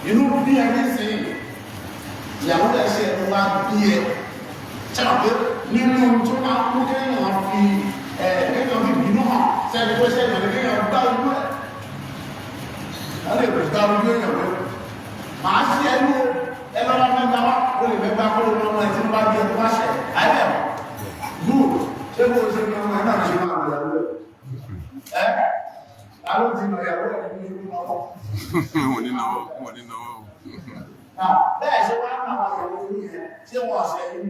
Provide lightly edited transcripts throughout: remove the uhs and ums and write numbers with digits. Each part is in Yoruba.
inú bí ẹ ní sí ìyàwó ẹ̀ ṣe ẹ̀rọ wá bí ẹ ṣẹ́wọ̀n pé nínú tó máa ń mú kéèyàn fi kéèyàn fi bínú hàn sẹ́ni tó ṣe ìyàwó kéèyàn gbá ojú ẹ̀ wọ́n lè gbá ojú èèyàn pé màá sí ẹnu ẹlọ́wọ́ mẹ́ta wá ó lè mẹ́ta kó ló lọ́wọ́ ẹ̀ tí wọ́n bá bí ẹ tó bá ṣẹ̀ ayẹ́ gùn ṣé bó ṣe ní ọmọ ẹ̀ náà ṣe máa gbìyàwó ẹ̀ aló ti nà ìyàwó ẹ̀ ní ìlú náà wọ́n ní náwó. Bẹ́ẹ̀ ṣe wá náà wọ́n yẹ̀wò ní ẹ̀ tí wọ́n ṣe yí.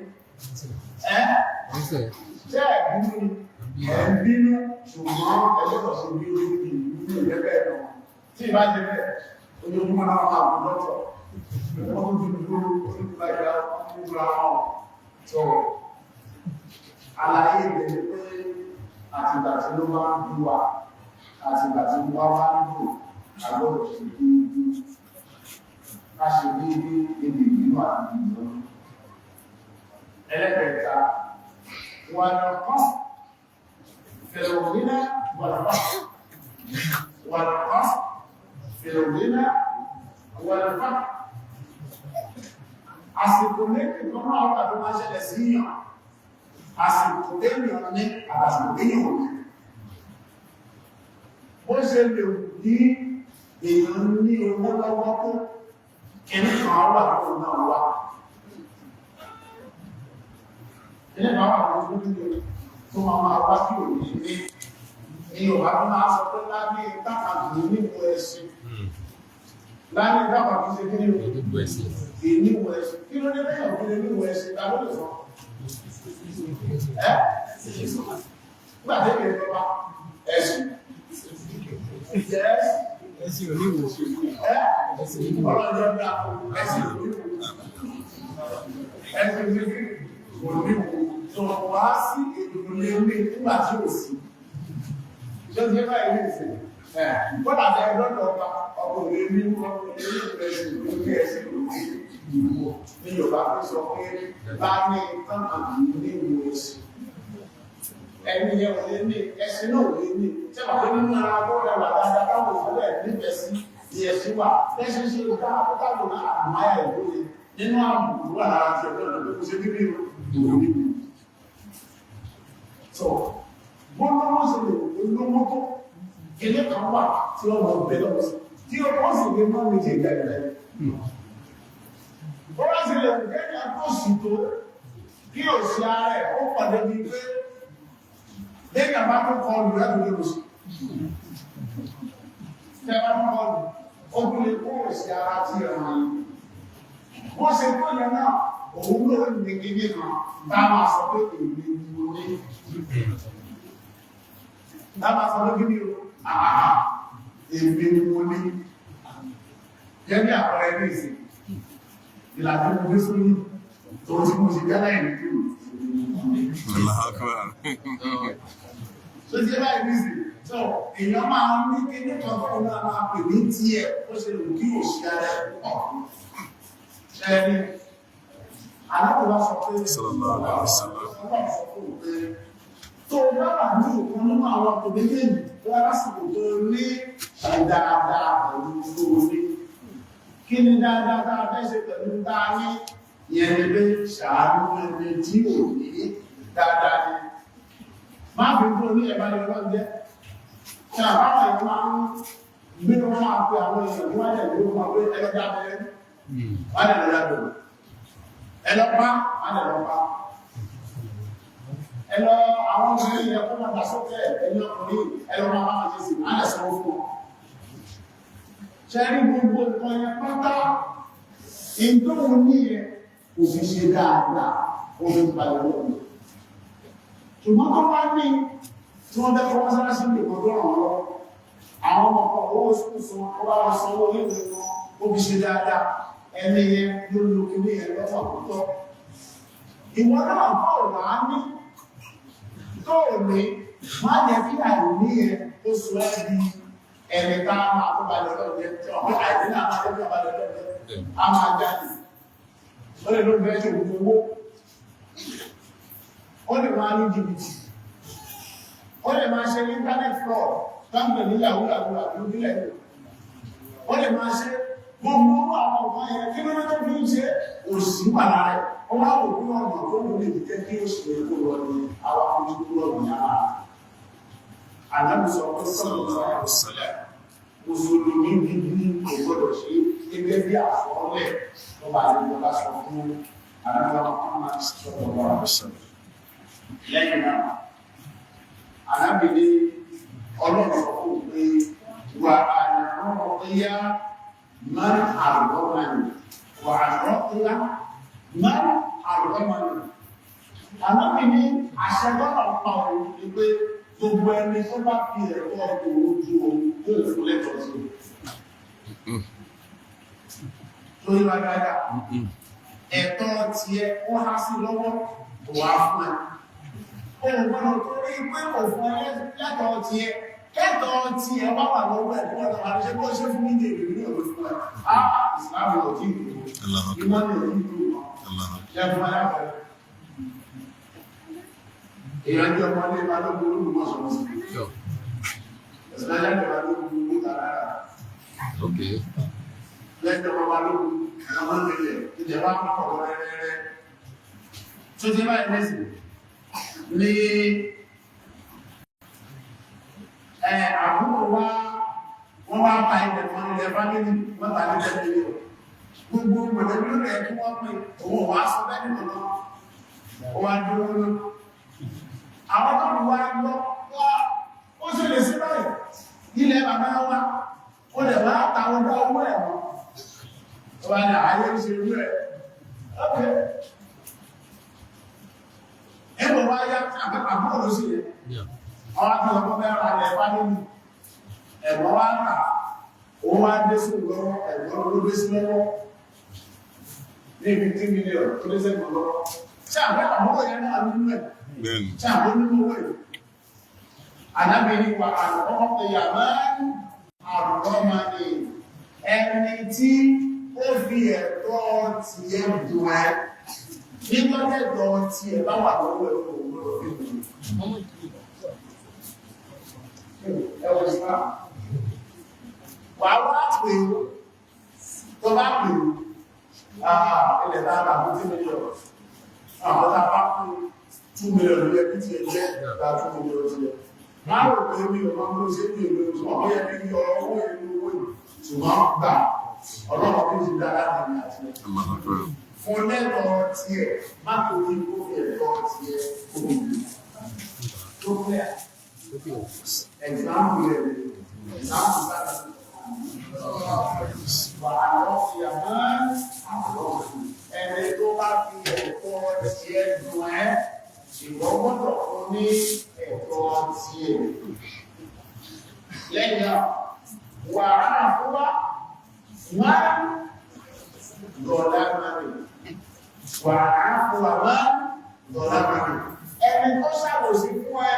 Ṣé ẹ̀bínú ṣùgbọ́n ẹ̀lẹ́tọ̀ sí bí ó ní ìlú ìrẹ́bẹ̀ náà. Tí ìbá jẹ bẹ́ẹ̀, ojoojúmọ́ náà máa bú lọ́tọ̀. Wọ́n tún dúró onígbà ìyá ọmọ àwọn tó àlàyé ìbẹ̀rẹ̀ pé àtìgbà tí ló máa ń bú wa, àtìgbà tí wọ́n wá ń bù, àgbọ̀dọ̀ sí bí a ṣe bí ebi ìlú àti ìlú. Ẹlẹ́kẹ̀ẹ́ta, wà lọ́kọ́, fẹ̀rọ̀wínà wà lọ́kọ́, wà lọ́kọ́, fẹ̀rọ̀wínà wà lọ́kọ́. Àsìkò méjì tó máa wà tó máa ṣẹlẹ̀ sí yàn, àsìkò èèyàn ní àsìkò èèyàn ní. Bó ṣe lè ní èèyàn ní owó lọ́wọ́ tó kìíní kan wà tó náà wá. Kìíní kan wà tó tó máa wá kí ò ní ní Yorùbá tó máa sọ pé lábí tákàtù níwò ẹ̀sìn. Lábí tákàtù ṣe kí ní níwò ẹ̀sìn. Kí ló dé lẹ́yìn òkúlé níwò ẹ̀sìn ta ló lè sọ? Nígbà tí èdè ìjọba ẹ̀sìn. Ẹ̀sìn oníwò. Ọlọ́jọ́ dá ẹ̀sìn oníwò tó wá sí èdè lé nígbà tí ó sí. Ṣé ti bá ilé ìsìn? Kọ́nà tẹ lọ́dọ̀ ọba ọkùnrin ní ọkùnrin ẹ̀sìn orí ẹ̀sìn ìwò ní Yorùbá fi sọ pé bá ní tán àmì níwò ẹ̀sìn. Ẹni yẹn wọlé ní ẹ̀sìn náà wọlé ní tí wọ́n fi nínú ara tó rẹwà dáadáa káwọn ìfẹ́lẹ̀ nífẹ̀ẹ́ sí ìyẹ̀sìn wà lẹ́sìn ṣe ìdá àkókò náà àmáyà ìwòye nínú àbùkù wà lára ti ọ̀dọ́ ìlú kò sí níbi ìwòye. So, wọ́n lọ́wọ́ sí lè lówó tó ilé kan wà tí wọ́n mọ̀ bẹ̀rẹ̀ lọ́wọ́ sí tí ó wọ́n sì lè máa méjì ìgbẹ̀rẹ̀. Ó wá sí lè kẹ́yà tó sì tó kí ò sí ara ẹ̀ ó pàdé bí pé lẹ́yìn àbá tó kọ́ ọlù rẹ̀ lórí oṣù. Tẹ́bá tó kọ́ ọlù, ó tún lè kó òsì ara tí ẹ̀rọ yìí. Wọ́n ṣe tó yẹ náà, òun ló ní gígé kan, tá máa sọ pé èmi ni mo ní. Tá máa sọ pé gígé o, èmi ni mo ní. Jẹ́ bí àpẹẹrẹ ní ìsìn, ìlànà mo gbé sórí, tó ti mo ṣe gẹ́lá ìrìn kúrò. So ti bá ìrísí, so èèyàn máa ń ní kí ní kan fún náà máa pè ní tí ẹ̀ ó ṣe lè kí ò sí ara ẹ̀ ṣẹ́rí. Aláwọ̀lá sọ pé ọlọ́run sọ fún pé tó bá wà ní ìkan nínú àwọn ọkùnrin méjì tó lásìkò tó ní ṣe dáadáa pẹ̀lú tó ní. Kí ni dáadáa tá a fẹ́ ṣe pẹ̀lú tá a ní ìyẹn ni pé ṣàánú ẹni tí ò ní dáadáa ni. Máa fi kúrò ní ẹ̀bá lọ́wọ́ jẹ́. Ṣé àbáwọn èèyàn máa ń gbé wọn máa pe àwọn èèyàn ní wáyé ìlú wọn pé ẹlọ́jà bẹ́ẹ̀ wọ́n lè lọ́jà bẹ̀rẹ̀. Ẹlọ́pá, wọ́n lè lọ́pá. Ẹlọ́ àwọn obìnrin yẹn kó máa dàsókè ẹ̀yìn ọkùnrin ẹlọ́ máa máa ṣe sí wọ́n lè sọ fún wọn. Ṣé rí gbogbo nǹkan yẹn pátá ìdóhùn ní yẹn kò fi ṣe dáadáa ó fi balẹ̀ lọ́wọ́. Ṣùgbọ́n tó bá ní tí wọ́n bẹ́ fọwọ́ sára sí ìpò tó ràn lọ, àwọn ọmọkọ̀ owó sùkúsù wọn, ó bá wọn san owó ilé wọn, ó fi ṣe dáadáa, ẹni yẹn ló lo kí ní ẹ̀rọ ọ̀pọ̀tọ́. Ìwọ náà kọ́ ò wá ní, tó ò ní, má jẹ́ kí àìní ẹ ó sọ ẹ́ di ẹni tá a máa tó balẹ̀ lọ́jẹ́, tí ọ̀pọ̀ àìní náà máa tó balẹ̀ lọ́jẹ́, a máa jáde. Ó lè ló bẹ́ẹ̀ ṣe owó. Ó lè máa ní jìbìtì, ó lè máa ṣe internet fraud, tábìlì ní yahoo àti nílẹ̀. Ó lè máa ṣe gbogbo àwọn ọmọ yẹn kí ló tó fi ń ṣe òsì pàdà rẹ̀ ọwọ́ òkú ọmọ tó wù lè jẹ́ kí ó sì lè kó lọ ní àwọn akójú lọ ní àmà àdábùsọ̀ tó sọ̀rọ̀ sọ̀rọ̀ mùsùlùmí bíbí kò gbọdọ̀ ṣe gẹ́gẹ́ bí àfọọ́lẹ̀ tó bá lè lọ lásọ fún àdábùsọ̀ ọmọ sọ̀rọ̀ lẹ́yìn náà alábìnrin ọlọ́run fún pé wà àrùn ọ̀yá máa àrùn wà àrùn máa àrùn alábìnrin àṣẹgbọ́nà pa òun ni pé gbogbo ẹni tó bá fi ẹ̀kọ́ ọdún ojú ohun tó fún lẹ́tọ̀ọ́ sí tó yí wá dáadáa ẹ̀tọ́ tiẹ̀ ó há sí lọ́wọ́ wà fún ẹ ohun gbọ́nà tó rí pé kò fún ẹ lẹ́tọ̀ọ́ tiẹ̀ kẹ́tọ̀ọ́ tiẹ̀ wá wà lọ́wọ́ ẹ̀ fún ọ̀tọ̀ àti ṣe bó ṣe fún ní èdè ní ọ̀rọ̀ fún ẹ ìsìláàmù ọ̀tí ìlú ìmọ̀ ní ọ̀tí ìlú jẹ́ fún alábẹ̀rẹ̀ èèyàn jẹ́ ọmọdé balógun olúmọ̀sọ̀rọ̀ sí ẹ̀sìláyàjẹ́ balógun olúmọ̀tàrà lẹ́jọ́ ọmọ balógun ọmọ ìpínlẹ̀ ìjẹba pọ̀ rẹ̀rẹ̀rẹ̀ tó ti báyìí lẹ́sìn ní àbúrò wá wọ́n wá pa ilẹ̀ fún ilẹ̀ fámílì wọ́n tà ní tẹ́lẹ̀ gbogbo mọ̀lẹ́bí rẹ̀ kí wọ́n pè òun wá sọ bẹ́ẹ̀ nìkan náà ó wá dúró lórí àwọn tó wá gbọ́ ó ṣe lè sí báyìí ilẹ̀ bàbá wa ó lè wá tàwọn ọjọ́ owó ẹ̀ wọ́n ó wá ní ààyè ṣe rú ẹ̀ ọ́kẹ́ ẹgbẹ̀ wá yá àbúrò ló sí ẹ̀ ọwá tó lọ́pọ̀ mẹ́ra rẹ̀ bá nínú ẹ̀gbọ́n wá kà ó wá dé sí lọ́wọ́ ẹ̀gbọ́n ló dé sí lọ́wọ́ ní 15 million tó dé sẹ́gbọ̀n lọ́wọ́ ṣe àbẹ́ àbúrò yẹn náà nínú ẹ̀ ṣe àbúrò nínú owó ẹ̀ alábìnrin wa àrùkọ́ ìyàmọ́ àrùkọ́ máa ní ẹni tí ó fi ẹ̀tọ́ ti ẹ̀ dùn ẹ́ nígbọ́tẹ̀tọ́ ti ẹ̀ bá wà lọ́wọ́ ẹ̀ ẹwọ̀ ìsìnká wà wá pè tó bá pè ilẹ̀ tààrà fún 2 million àwọn tàbá fún 2 million lórí ẹbí tí ẹ jẹ́ ìgbà 2 million tí ẹ máa rò pé mi ò máa ń ló ṣe ní ìlú ìṣùgbọ́n ó yẹ kí yọ owó ìlú owó ṣùgbọ́n gbà ọlọ́pàá bí ti dára ní àti fún lẹ́tọ̀ọ́ tí ẹ má kò ní kó fi ẹ̀tọ́ tí ẹ obìnrin tó fẹ́ example rẹ̀ example láti wà lọ́fì àmọ́ ẹni tó bá fi ẹ̀tọ́ tí ẹ dùn ẹ́ ìwọ́n gbọ́dọ̀ fún ní ẹ̀tọ́ tí ẹ lẹ́yìn wà áàfúwá máa dọ̀lá mẹ́rin wà áàfúwá máa dọ̀lá mẹ́rin ẹni tó ṣàbòsí fún ẹ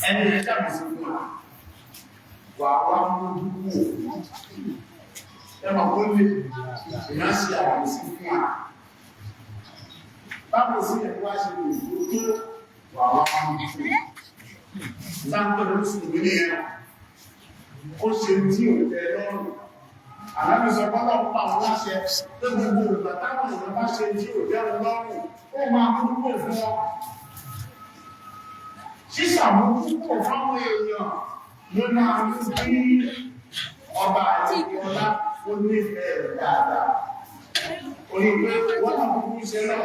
ẹni ẹ̀ ṣàbòsí fún ẹ wà wá mú dúkú ẹmà kó lè ìrántí àbòsí fún ẹ báwo sí ẹ̀ wá ṣe lè tó wà wá mú dúkú sáńtọ̀ ló sì ní ẹ̀ ó ṣe tí ò tẹ́ lọ́rùn àlábìsọ bọ́lá pa àwọn láṣẹ tó gbogbo ìgbà táwọn èèyàn bá ṣe tí ò tẹ́ lọ́rùn ó máa mú dúkú fún ọ ṣíṣàmójúkò fáwọn èèyàn ló máa ń bí ọba àti ọlá ó nífẹ̀ẹ́ dáadáa orí pé wọ́n náà kúkú ṣe lọ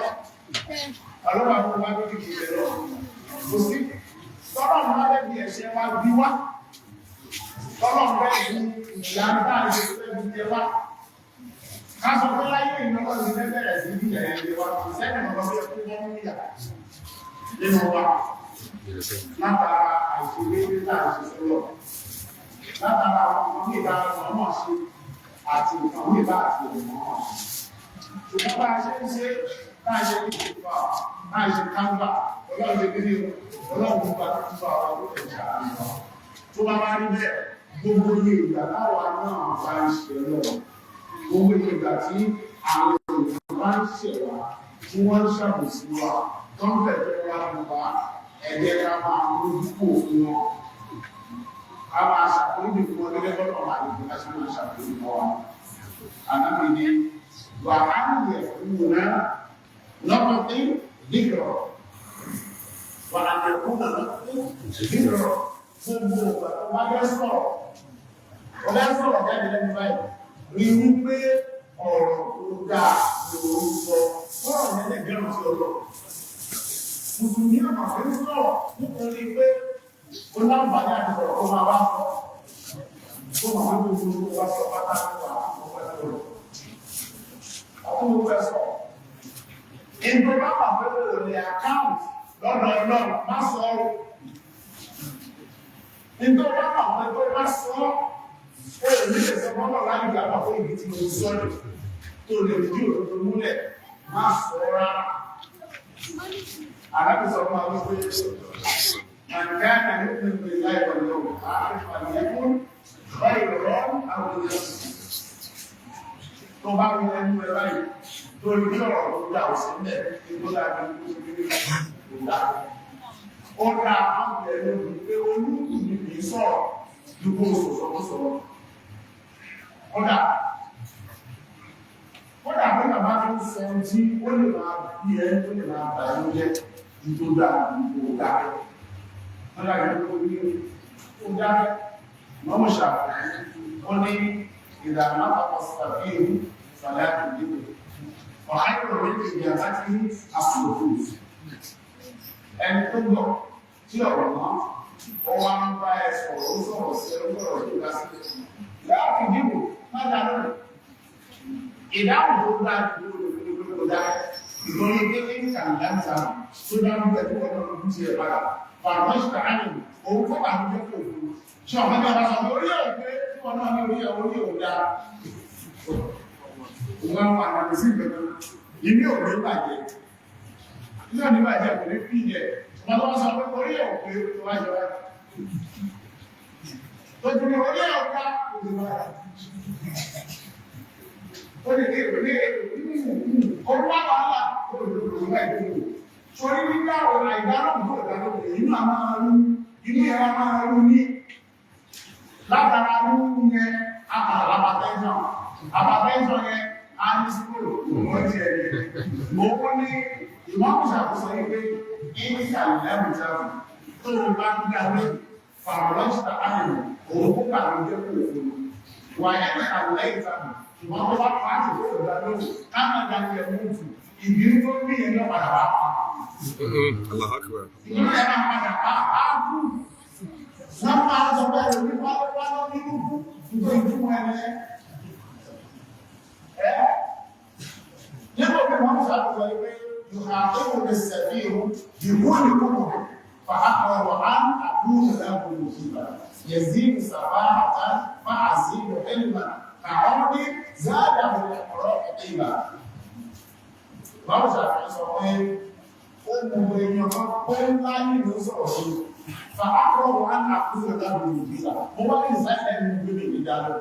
ọlọ́wà fún wá tó kìí ṣe lọ kò sí tọ́lọ̀ máa lẹ́bí ẹ̀ṣẹ̀ wá bí wá tọ́lọ̀ bẹ́ẹ̀ ní ìlànà àti ìfẹ́ jẹ wá ká sọ pé láyé ìnáwó ní bẹ̀rẹ̀ sí bí ẹ̀rẹ̀ wá kò sẹ́yìn ọ̀rọ̀ bí ẹkú wọ́n mú ìyà nínú wa látara àìṣèlérí láàrín sọ́lọ̀ látara àwọn ọmọ ìbá ọmọ ṣe àti ìfàwọn ìbá àti ìmọ̀ ṣùgbọ́n bá ṣe ń ṣe láàṣẹ ìfà láàṣẹ kámbà ọlọ́run gírí ọlọ́run bá tó bá wà lókè ṣàánú tó bá máa rí bẹ́ẹ̀ gbogbo iye ìgbà láwà náà bá ń ṣe lọ gbogbo iye ìgbà tí àwọn èèyàn bá ń ṣẹ̀wà tí wọ́n ń ṣàbòsí wa tó ń bẹ̀rẹ̀ wá nípa ẹgbẹ́ ká máa mójúkò fún wọn a máa ṣàkóyí fún wọn gẹ́gẹ́ bọ́lọ̀ máa lè fi láti máa ṣàkóyí fún wọn Anak ini bahan dia guna nopotin dikro. Bahan dia guna nopotin dikro. Sembuh bagai stok. Oleh stok jadi lebih baik. Rindu ọ̀rọ̀ tó dáa lórúkọ ọ̀rọ̀ yẹn lè gbẹ́rùn sí ọlọ́. Mùsùlùmí àmàfẹ́ ń sọ̀rọ̀ nítorí pé ó láǹfààní àti ọ̀rọ̀ tó máa wá sọ. Tó máa ń gbogbo gbogbo wá sọ pátá nípa àwọn ẹ̀rọ. Àwọn ọmọ ẹgbẹ́ sọ. Ìgbẹ́ bá wà pé ó lè àkáùntì lọ́dọ̀ Ọlọ́run má sọ ọ́. Ìgbẹ́ bá wà pé ó má sọ ọ́. Ó lè ní ìṣẹ̀sọ́ mọ́nà láì gbàgbà fún ìdí tí mo sọ́nà tó lè rí òdodo múlẹ̀ má sọ rárá. Àdábì sọ fún àwọn pé Nàìjíríà ní ìpínlẹ̀ láì wọ̀n lọ́wọ́ àárín fún báyìí rọ́ àwọn ènìyàn. Tó bá rí ẹnu ẹ báyìí tó rí ọ̀rọ̀ tó dá òsì mẹ́ tó dáa ní kó dá. Ó dá àwọn ẹ̀rọ pé olúkù ní kì í sọ̀rọ̀ dúpọ̀ sọ̀rọ̀. Kódà pé bàbá tó ń sọ tí ó lè máa bí ẹ tó lè máa bà ẹnu jẹ́ tó dáa ìgbò dáa. Kódà yẹn tó ní ó dáa mọ́mú ṣàfihàn ó ní ìdààmú àpapọ̀ sàfihàn ìsàlẹ̀ àtìlẹ́yìn. Ọ̀hán ìrọ̀ méjì ní àtàkì àsòkò. Ẹni tó gbọ́ tí ọ̀rọ̀ náà ó wá ń bá ẹ sọ̀rọ̀ ó sọ̀rọ̀ sí ẹ lọ́rọ̀ tó dá sí ẹ. Láti dìbò má dá lórí. Ìdáhùn tó dá ìdúró dá ìgbóni kékeré kàńdá ta tó dá ń bẹ tó wọ́n lọ́dún tí ẹ padà. Bàbá ìṣàkánì òun fún àwọn ọmọdé kò fún. Ṣé ọ̀gá ní ọba sọ̀rọ̀ orí ẹ̀ pé tí wọ́n náà ní orí ẹ̀ dá. Òun àwọn àgbàdo sí ìgbẹ́jọ́. Ìní ò ní bàjẹ́. Ilé òní bàjẹ́ kò ní fi yẹ. Ọmọdé wọn sọ pé orí ẹ̀ pé tó wá jọ wá. Lójú ni orí ẹ̀ ọ̀gá òdìbára. Ó lè ní ọdún wàhálà olùdókòwò ẹ̀dùn. Torí nígbà ọ̀la ìdálọ́gbọ̀n ìdálọ́gbọ̀n inú a máa rú, inú ẹ̀ máa rú ní látara rú yẹn àbàtẹ́jọ́. Àbàtẹ́jọ́ yẹn á ní síkúrò wọ́n ti ẹ̀yẹ. Mo ní ìwọ́n ṣàkóso yìí pé ìníkà lẹ́mùtẹ́rù tó bá ń gbàgbé fàrọ̀lọ́sítà áyẹ̀wò òun kó kàrọ̀ jẹ́ kúrò fún mi. Wà á ní àwòrán ìtàkù, ìwọ́n tó bá pàtó tó dá lórí, káàmà dání ẹ̀ mútu, ìbínú tó bí ẹ̀ lọ padà wá pa. Allahu Akbar. Ìbínú ẹ̀ máa padà pa á kú. Wọ́n máa sọ pé òní wá lọ nínú nítorí ìtumọ̀ ẹ̀ lẹ́. Nígbà tí wọ́n ṣàkóso ìwé, يحاكم السفيه بكل كفر فأقرب أن أكون له مجيبا يزيد سفاهة فأزيد علما كعرض زاده الإقراء قيمة. Báwo ṣàfihàn sọ pé ó mú èèyàn kan pé ńlá nínú sọ̀rọ̀ sí fa ákọ̀rọ̀ wọn àkúrò lábẹ́ ìgbìlá mo wá ní ìsáyẹ̀ ní gbé mi dálọ́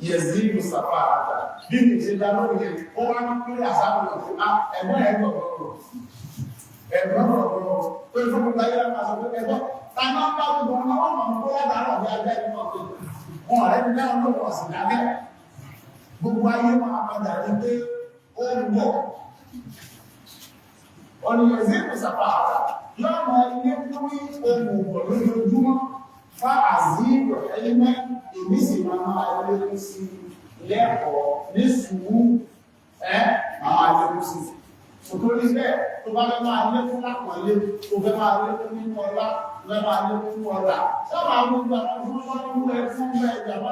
yẹ̀zílù sàfà àtà bí mi ṣe dálọ́ yẹn ó wá ní pé àsáàbò fún ẹgbẹ́ ẹgbọ̀rọ̀ pé fún mi láyé lápá sọ pé ẹgbọ́ ta náà bá gbogbo ọmọ ọmọ ọmọ bóyá dáná bí ajá ẹni náà pé wọn ọ̀rẹ́ mi dáná lọ́wọ́ ọ̀sìn dákẹ́ gbogbo ayé máa padà ní pé ó ń bọ̀ ọ̀nà ìzíkù sàpá àtà yóò mọ ilé fún ohun ọ̀pọ̀ lójoojúmọ́ fá àzíbò ẹlẹ́mẹ́ èmi sì máa lékún sí lẹ́kọ̀ọ́ ní sùúrù máa lékún sí òtórí bẹ́ẹ̀ tó bá fẹ́ máa lékún lápọ̀lé tó fẹ́ máa lékún nínú ọlá tó fẹ́ máa lékún nínú ọlá sábà gbogbo àwọn fún ọdún rẹ̀ fún bẹ́ẹ̀ ìjàmbá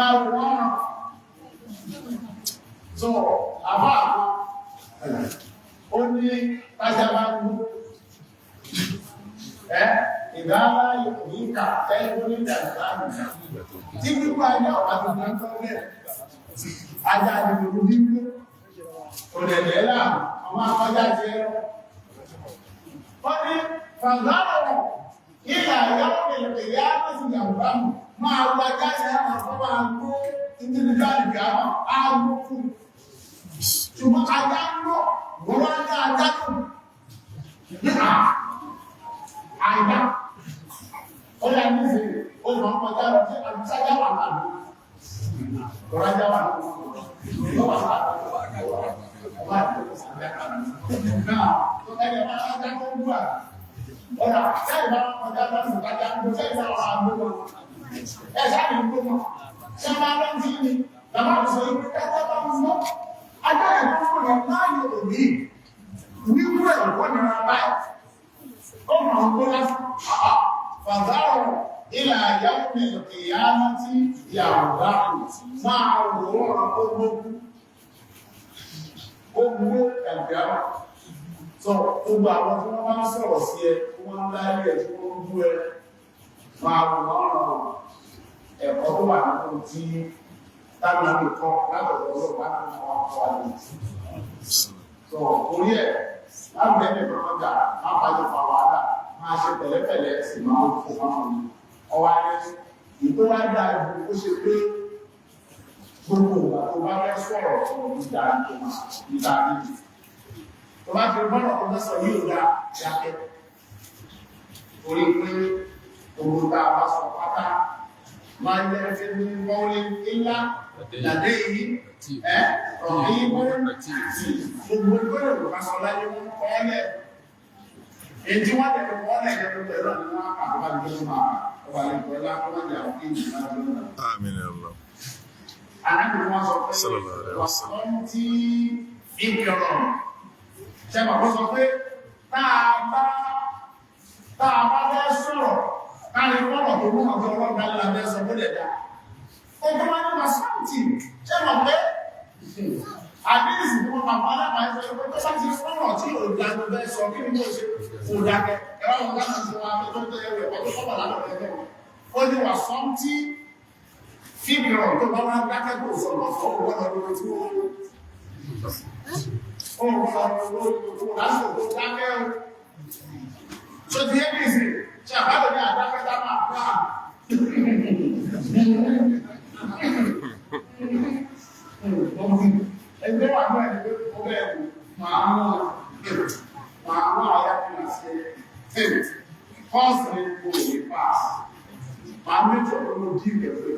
àwòrán so àbá àwọn ó ní tájàbá ń gbó ìdára ìkà ẹgbẹ́ ní ìdàgbàmù tí wípá ní ọ̀pá tó máa ń tọ́ lẹ́ ajá àdìgbò nígbó òdẹ̀dẹ̀ láàmù ọmọ akọjá ti ẹ̀rọ wọ́n ní fàzárọ̀ ìyà ìyàwó ìyá mọ́sí ìyàwó máa wájá sí ẹ̀rọ fún máa gbó ìdílùkáàdì gáàmù ágbókù ṣùgbọ́n ajá ń lọ wọ́n wá ní ajá tó ní àìdá ó yà ní ìsìn ó lè máa kọjá lọ sí àbúsájá wà láàbù ọ̀rájá wà láàbù lọ́wọ́ láàbù ọba àdúgbò sàbẹ̀ náà tó ẹgbẹ́ máa ń dá tó ń gbà ọ̀rà sẹ́yìn máa ń kọjá lọ sí ìtajà ń gbọ́ sẹ́yìn máa wà àgbọ̀ ẹ̀ sáà ní gbọ́ ṣé máa lọ sí ni làwọn àti sọ yìí kẹta bá ń mọ́ ajá ẹ̀kọ́ fún ẹ̀ láàyè òní wíwú ẹ̀kọ́ nira báyìí ó mọ̀ ń kó lásán fàzárọ̀ ilẹ̀ àyàwó ní ìyáná tí ìyàwó máa wò ó rọ̀ gbogbo ẹ̀gbẹ̀rún sọ gbogbo àwọn tí wọ́n bá ń sọ̀rọ̀ sí ẹ wọ́n ń láyé ẹ̀ tí wọ́n ń bú ẹ máa wò wọ́n rọ̀ ẹ̀kọ́ tó wà nínú tí táwọn ọmọ ìkọ́ látọ̀dọ̀ ọlọ́pàá ní wọn kọ́ àlè sọ orí ẹ̀ láti ẹ̀mí kankan jà máa bá yọ fà wàhálà máa ṣe pẹ̀lẹ́pẹ̀lẹ́ sì máa ń fò máa ń ọwọ́ ayé ìtò wá dáa ju ó ṣe pé gbogbo ìgbà tó bá fẹ́ sọ̀rọ̀ ìdá tó máa ìdá níbi tó bá fi bọ́rọ̀ tó fẹ́ sọ yóò dá dákẹ́ orí pé gbogbo tá a bá sọ pátá máa ń yẹ kí ní bọ́ọ̀lì ńlá làdé yìí ọ̀hìn gbogbo gbọ́dọ̀ ló bá sọ láyé wọn kọ́ ọ́lẹ̀ èyí wọ́n tẹ̀lé kọ́ ọ́lẹ̀ ẹ̀jẹ̀ tó tẹ̀lé ọ̀nà wọn àbúrò àdúgbò máa ọ̀wà ìgbọ̀lá kọ́ wọ́n jà òkè ìjìnlá lọ́nà. Àmín ya Allah. Ànábì wọn sọ pé wọ́n tí ìkẹrọ̀ ṣẹ́bà kó sọ pé táa bá fẹ́ sọ̀rọ̀ káàrí fọ́rọ̀ tó mú ọjọ́ ọlọ́gbà lábẹ́ sọ bó lẹ̀ dá. Ó tó wá ní wà sáàtì ṣẹ́bà pé àdínsì tó wọ́n máa lápá ẹgbẹ́ pé tó bá ti fọ́rọ̀ tí ò dájú bẹ́ sọ kí ní ó ṣe kò dákẹ́ ẹwà wọn láti ṣe wọn abẹ́ tó tẹ́ ẹwẹ̀ ọdún sọ́bà látọ̀ ẹgbẹ́ ó ní wà sọ́mtí fíbìrọ̀ tó bá wá dákẹ́kọ̀ọ́ sọ̀rọ̀ fún ọgbọ́nà lórí tí ó ń sọ lórí lásìkò tó dákẹ́ o tó ti ẹ́ bìí ṣe àbádọ̀ ní àdákẹ́ta máa pàá ẹgbẹ́ wà náà ẹgbẹ́ ọgbẹ́ ẹ̀kù máa wọ́n àyàkùnà sí ẹ̀ fọ́ọ̀sì ní kò lè pàá máa mẹ́jọ ló dí ìgbẹ̀fẹ́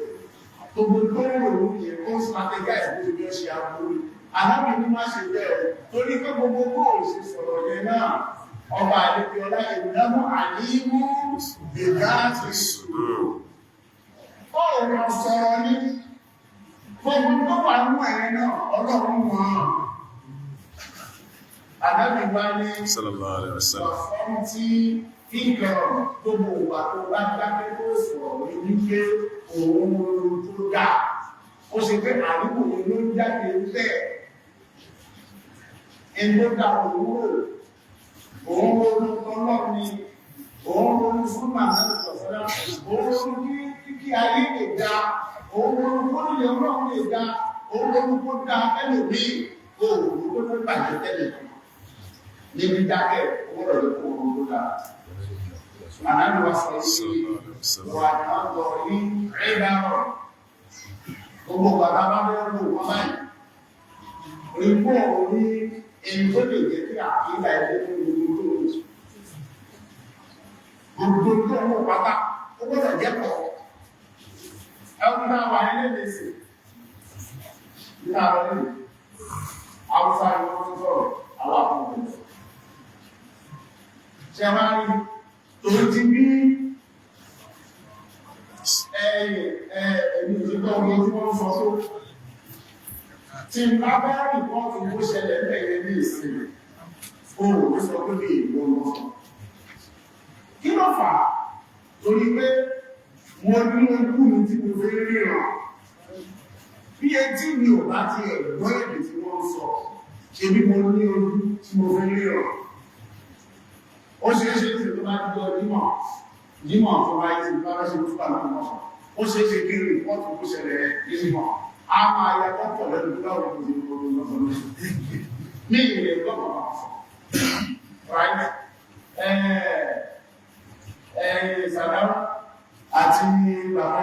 gbogbo gbọ́rọ̀ lórí ẹ̀kọ́ strategize bó ti ṣe àbúrú alábì ní má ṣe bẹ́ẹ̀ torí pé gbogbo bóò ṣe sọ̀rọ̀ yẹn náà ọba àdébí ọlá ìdámọ́ àníwú ìdáàtì sùúrù ọ̀rọ̀ sọ̀rọ̀ ní gbogbo tó wà ní ẹ̀rẹ́ náà ọlọ́run wọn alábì bá ní sallallahu alaihi wasallam ọ̀fọ́n tí ìkẹrọ̀ gbogbo ìgbà tó bá dákẹ́ tó sọ̀rọ̀ ní wípé òun tó dá ó ṣe pé àríkò ní ló ń jáde tẹ́ ẹgbẹ́ dá òun ọlọ́run ni òun ronú fún màmá ìsọ̀sọ́lá òun ronú kí ayé lè dá òun ronú kó nílé ọlọ́run lè dá òun ronú kó dá ẹlòmí òun tó tó bàjẹ́ tẹ́lẹ̀ níbi dákẹ́ owó rẹ̀ kó òun tó dá Ànábì wa sọ sí wà náà lọ ní ìdáwọ̀. Gbogbo bàbá bá bẹ́rẹ̀ lò wọ́n báyìí. Rípò ní èyí tó lè jẹ́ kí àkíyà ẹgbẹ́ tó lè lò tó lè. Gbogbo tó ọmọ pátá, ó gbọ́dọ̀ jẹ́ pọ̀. Ẹkùn náà wà nílé lèsì. Nígbà rẹ̀ lè. Haúsá ni wọ́n ń sọ̀rọ̀, àwọn àkùnrin. Ṣé máa rí torí ti bí ẹ̀yìn ìjọba ogun tí wọ́n sọ tó tí n bá bá rìpọ́ọ̀tù bó ṣẹlẹ̀ lẹ́yìn ní ìsinmi oòrùn ló sọ pé bí ìlú lọ kí ló fà á torí pé mo ní ojú mi tí mo fi ríran bí etí mi ò bá ti ẹ̀gbọ́n èdè tí wọ́n sọ ṣe bí mo ní ojú tí mo fi ríran ó ṣe é ṣe tí ó bá jọ dímọ̀ tó bá yí ti bá rẹ́ ṣe fúgbà náà mọ́ ó ṣe é ṣe kí rìpọ́ọ̀tù kó ṣẹlẹ̀ dímọ̀ a máa yẹ kọ́pọ̀ lẹ́nu láwọn ìgbòho lọ́sọ̀lọ́ ní ilẹ̀ lọ́pọ̀ right Sàdáwà àti bàbá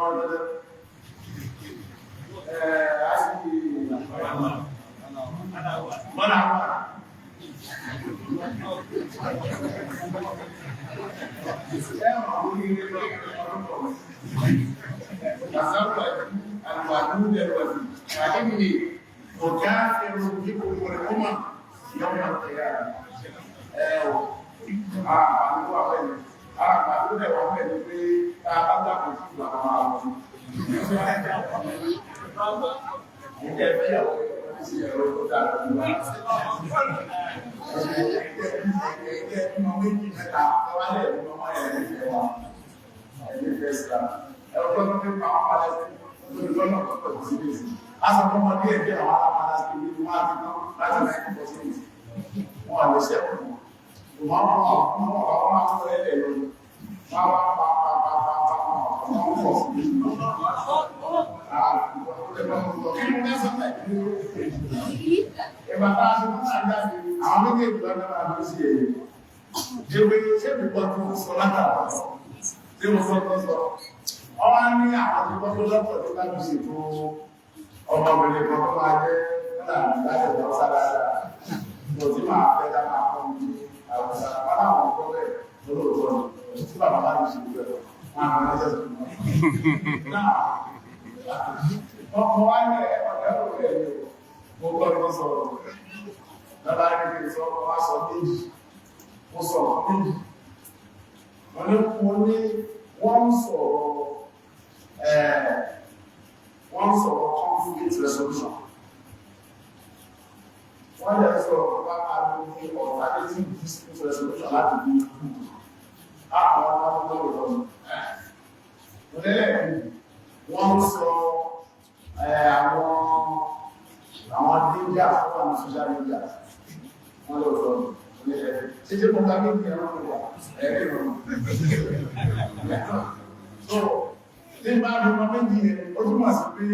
ọlọ́rọ̀ àti mọ́nà àwọn ẹ̀rọ orílẹ̀ تزوج الودود الودود فإني مكافر بكم الأمم يوم القيامة. Ọmọbìnrin kan tó máa jẹ́ láti ọ̀dọ́ sáradà mo ti máa fẹ́ dá máa fún mi àwùjọ àwọn àwọn ọkọ̀ bẹ́ẹ̀ lóòótọ́ ni tí bàbá bá ní ṣe ìgbẹ́ lọ máa ń rẹ́ jẹ́ náà ọkọ̀ wá ní ọ̀dọ́ òwúrẹ̀ ni mo gbọ́ ní sọ̀rọ̀ lọ́la ní kí n sọ ọkọ̀ wá sọ méjì mo sọ̀rọ̀ méjì wọ́n ní wọ́n sọ̀rọ̀ conflict resolution. Wọ́n lè sọ̀rọ̀ wá máa lò ní alternative dispute resolution láti bí àwọn ọmọdé lọ́wọ́. Onílẹ̀ wọ́n sọ àwọn danger fún àwọn social media. Wọ́n lọ sọ onílẹ̀. Ṣé mo ká méjì ẹ̀rọ wà? Ẹ̀rí rọ̀. So, tí bá rí ọmọ méjì yẹn, ó túnmọ̀ sí pé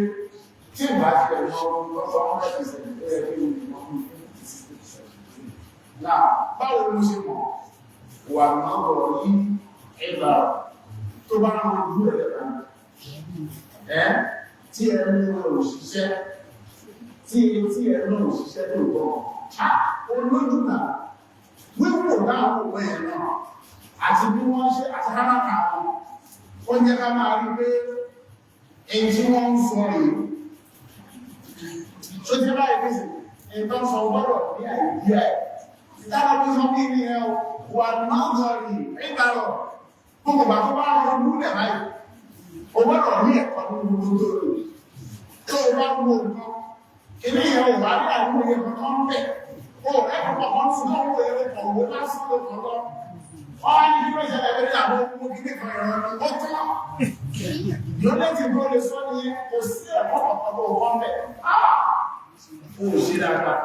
tí ìgbà ti ẹ̀rọ lọ́sọ̀ 100% ẹ̀rí ìwọ̀n. Náà, báwo ló ṣe mọ̀? Wà náà bọ̀ yí ẹgbà tó bá rán ojú ẹ̀rẹ̀ kan. Tí ẹ̀rọ òṣìṣẹ́, tí ẹ̀rọ òṣìṣẹ́ tó gbọ́. Olójú náà, wíwò dáhùn òwe ẹ̀ náà, àti bí wọ́n ṣe àti hárákà wọn. Ó jẹ́ ká máa rí pé èyí tí wọ́n ń sọ rí tó jẹ́ báyìí pèsè ìtàn sọ gbọ́dọ̀ ní àìdí ẹ̀ ìtàkà bí sọ bí ní ẹ wà náà rí ìgbàlọ̀ gbogbo bá tó bá rọ lúlẹ̀ báyìí o gbọ́dọ̀ ní ẹ̀kọ́ ní gbogbo tó rí tó bá gbogbo nǹkan ilé ìyẹn ò wá ní àwọn èèyàn kan bẹ̀ o ẹ̀kọ́ kan sí náà wọ́n èrè kan wọ́n lásán ló kọ́ lọ wọ́n ní kí ló ṣẹlẹ̀ lórí àwọn ọmọ kíní kan ìrọ̀rùn ó tán yóò lẹ́tì bó lè sọ ní kò sí ẹ̀kọ́ ọ̀pọ̀ ọ̀pọ̀ bẹ̀ ó ṣe dáadáa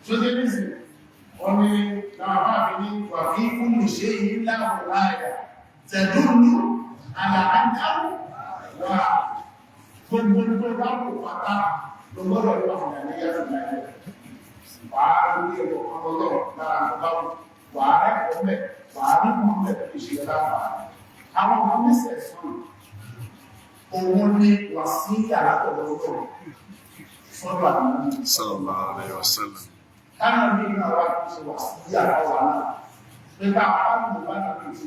tó dé ní sí wọ́n ní náà máa fi ní wà fí kúrò ṣe yìí láàbò láàyà tẹ̀dúnú àlàáńdáwò wà gbogbo láàbò pátá ló gbọ́dọ̀ ní ọ̀fìn àníyà tó láyé wàá lórí ẹ̀kọ́ ọlọ́rọ̀ lára àgbáwò wàá rẹ̀kọ́ mẹ́ wàá rí mọ́ mẹ́ ìṣẹ̀lẹ̀ láàbà àwọn ọmọ mẹ́sẹ̀ sọ́nà òun ni wà sí àlátọ̀lọ́tọ̀ sọ́dọ̀ àwọn sallallahu alaihi wasallam. Káàkiri ní ìgbà wà ní ṣe wà sí àkọwà náà. Nígbà àwọn ìgbà náà kìí ṣe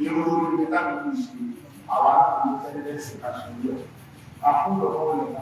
ìlú orí ní láti ṣe àwọn àwọn tẹ́lẹ̀ẹ́sì àṣírí. Àkúrò ọwọ́ ìgbà